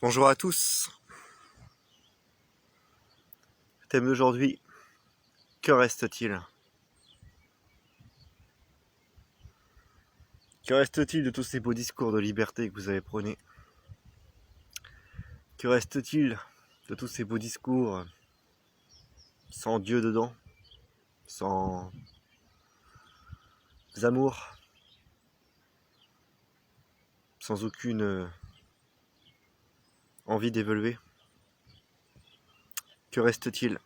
Bonjour à tous. Thème d'aujourd'hui, que reste-t-il? Que reste-t-il de tous ces beaux discours de liberté que vous avez prônés? Que reste-t-il de tous ces beaux discours sans Dieu dedans, sans amour, sans aucune envie d'évoluer? Que reste-t-il?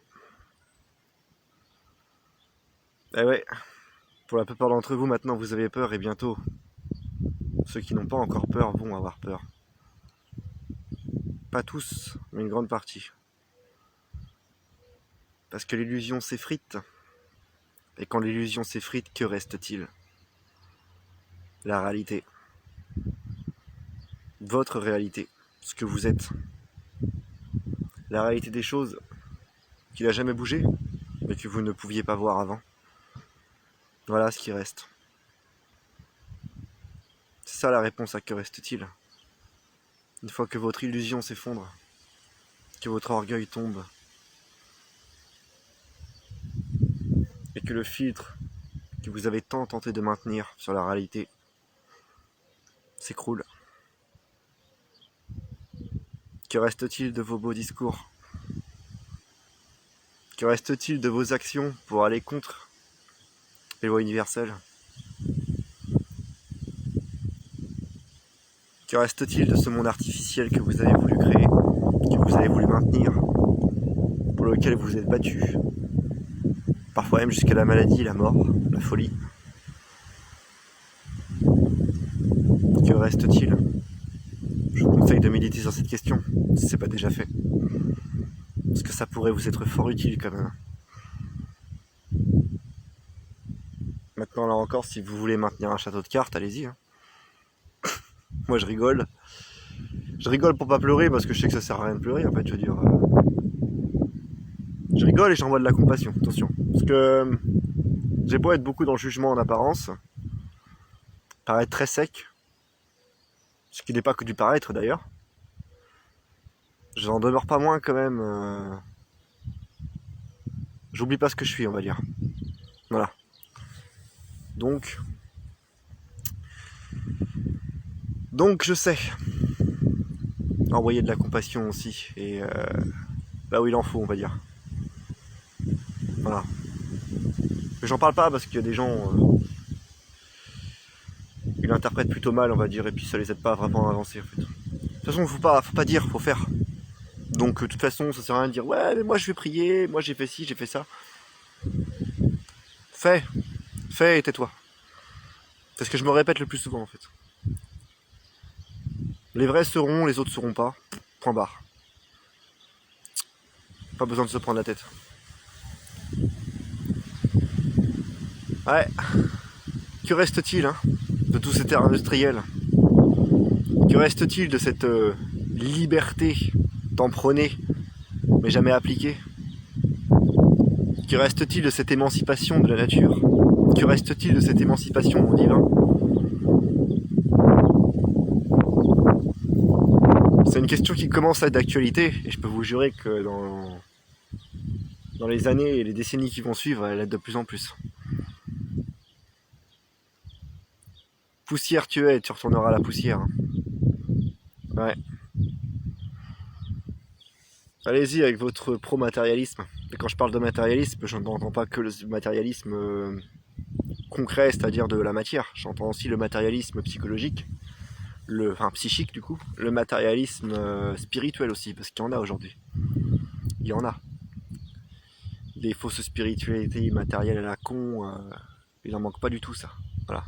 Eh ouais, pour la plupart d'entre vous maintenant vous avez peur et bientôt ceux qui n'ont pas encore peur vont avoir peur. Pas tous, mais une grande partie. Parce que l'illusion s'effrite. Et quand l'illusion s'effrite, que reste-t-il? La réalité. Votre réalité. Ce que vous êtes. La réalité des choses qui n'a jamais bougé, mais que vous ne pouviez pas voir avant. Voilà ce qui reste. C'est ça la réponse à que reste-t-il? Une fois que votre illusion s'effondre, que votre orgueil tombe, et que le filtre que vous avez tant tenté de maintenir sur la réalité s'écroule. Que reste-t-il de vos beaux discours? Que reste-t-il de vos actions pour aller contre les lois universelles? Que reste-t-il de ce monde artificiel que vous avez voulu créer, que vous avez voulu maintenir, pour lequel vous vous êtes battu, parfois même jusqu'à la maladie, la mort, la folie? Que reste-t-il? Je vous conseille de méditer sur cette question, si ce n'est pas déjà fait. Parce que ça pourrait vous être fort utile quand même. Maintenant, là encore, si vous voulez maintenir un château de cartes, allez-y. Moi, je rigole. Je rigole pour pas pleurer, parce que je sais que ça sert à rien de pleurer, en fait, je veux dire. Je rigole et j'envoie de la compassion, attention. Parce que j'ai beau être beaucoup dans le jugement en apparence, paraître très sec, ce qui n'est pas que du paraître d'ailleurs, j'en demeure pas moins quand même. J'oublie pas ce que je suis, on va dire. Voilà. Donc je sais envoyer de la compassion aussi, et là où il en faut, on va dire. Voilà. Mais j'en parle pas parce qu'il y a des gens, ils l'interprètent plutôt mal, on va dire, et puis ça les aide pas à vraiment avancer en fait. De toute façon, faut pas dire, faut faire. Donc de toute façon, ça sert à rien de dire ouais, mais moi je vais prier, moi j'ai fait ci, j'ai fait ça. Fais et tais-toi. C'est ce que je me répète le plus souvent en fait. Les vrais seront, les autres seront pas. Point barre. Pas besoin de se prendre la tête. Ouais. Que reste-t-il de tous ces terres industrielles? Que reste-t-il de cette liberté tant prônée, mais jamais appliquée? Que reste-t-il de cette émancipation de la nature? Que reste-t-il de cette émancipation au divin? C'est une question qui commence à être d'actualité, et je peux vous jurer que dans les années et les décennies qui vont suivre, elle l'est de plus en plus. Poussière tu es, tu retourneras à la poussière. Ouais. Allez-y avec votre pro-matérialisme. Et quand je parle de matérialisme, je n'entends pas que le matérialisme concret, c'est-à-dire de la matière. J'entends aussi le matérialisme psychologique, enfin psychique du coup, le matérialisme spirituel aussi, parce qu'il y en a aujourd'hui. Il y en a. Des fausses spiritualités matérielles à la con, il n'en manque pas du tout ça. Voilà.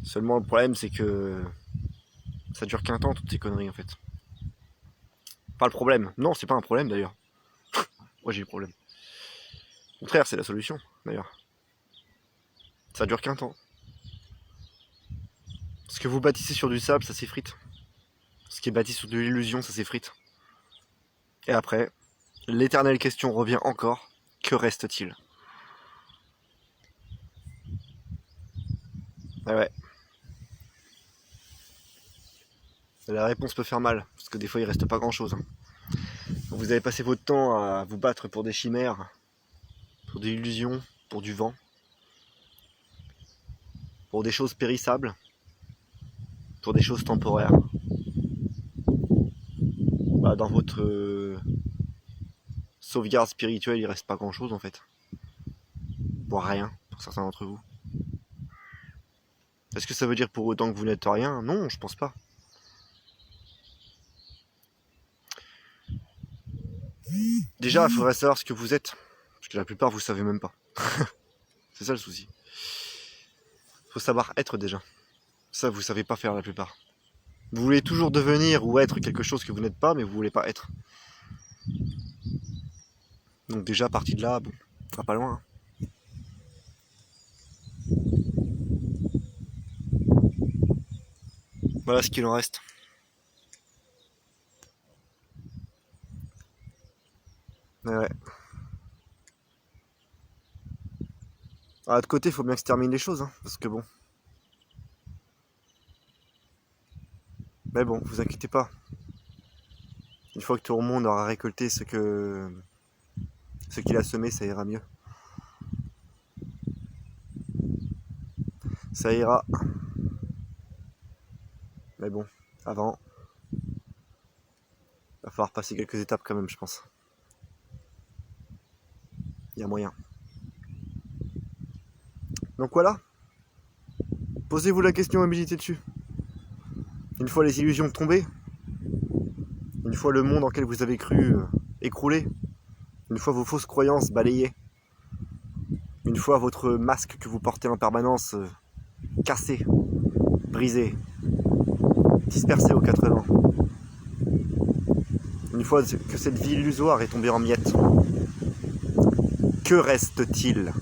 Seulement le problème c'est que ça dure qu'un temps toutes ces conneries en fait. Pas le problème. Non, c'est pas un problème d'ailleurs. Moi j'ai le problème. Au contraire, c'est la solution d'ailleurs. Ça dure qu'un temps. Ce que vous bâtissez sur du sable, ça s'effrite. Ce qui est bâti sur de l'illusion, ça s'effrite. Et après, l'éternelle question revient encore. Que reste-t-il? Ah ouais. La réponse peut faire mal, parce que des fois il reste pas grand chose. Vous avez passé votre temps à vous battre pour des chimères, pour des illusions, pour du vent, pour des choses périssables, pour des choses temporaires. Bah, dans votre sauvegarde spirituelle, il reste pas grand chose en fait. Voire rien, pour certains d'entre vous. Est-ce que ça veut dire pour autant que vous n'êtes rien? Non, je pense pas. Déjà, il faudrait savoir ce que vous êtes. Parce que la plupart, vous savez même pas. C'est ça le souci. Il faut savoir être déjà. Ça, vous savez pas faire la plupart. Vous voulez toujours devenir ou être quelque chose que vous n'êtes pas, mais vous voulez pas être. Donc déjà, parti de là, bon, on va pas loin. Hein. Voilà ce qu'il en reste. Ouais. Ah, de côté, il faut bien que se termine les choses, hein, parce que bon. Mais bon, vous inquiétez pas. Une fois que tout le monde aura récolté ce qu'il a semé, ça ira mieux. Ça ira. Mais bon, avant, il va falloir passer quelques étapes quand même, je pense. Il y a moyen. Donc voilà. Posez-vous la question et méditez dessus. Une fois les illusions tombées, une fois le monde en lequel vous avez cru écroulé, une fois vos fausses croyances balayées, une fois votre masque que vous portez en permanence cassé, brisé, dispersé aux quatre vents, une fois que cette vie illusoire est tombée en miettes, que reste-t-il ?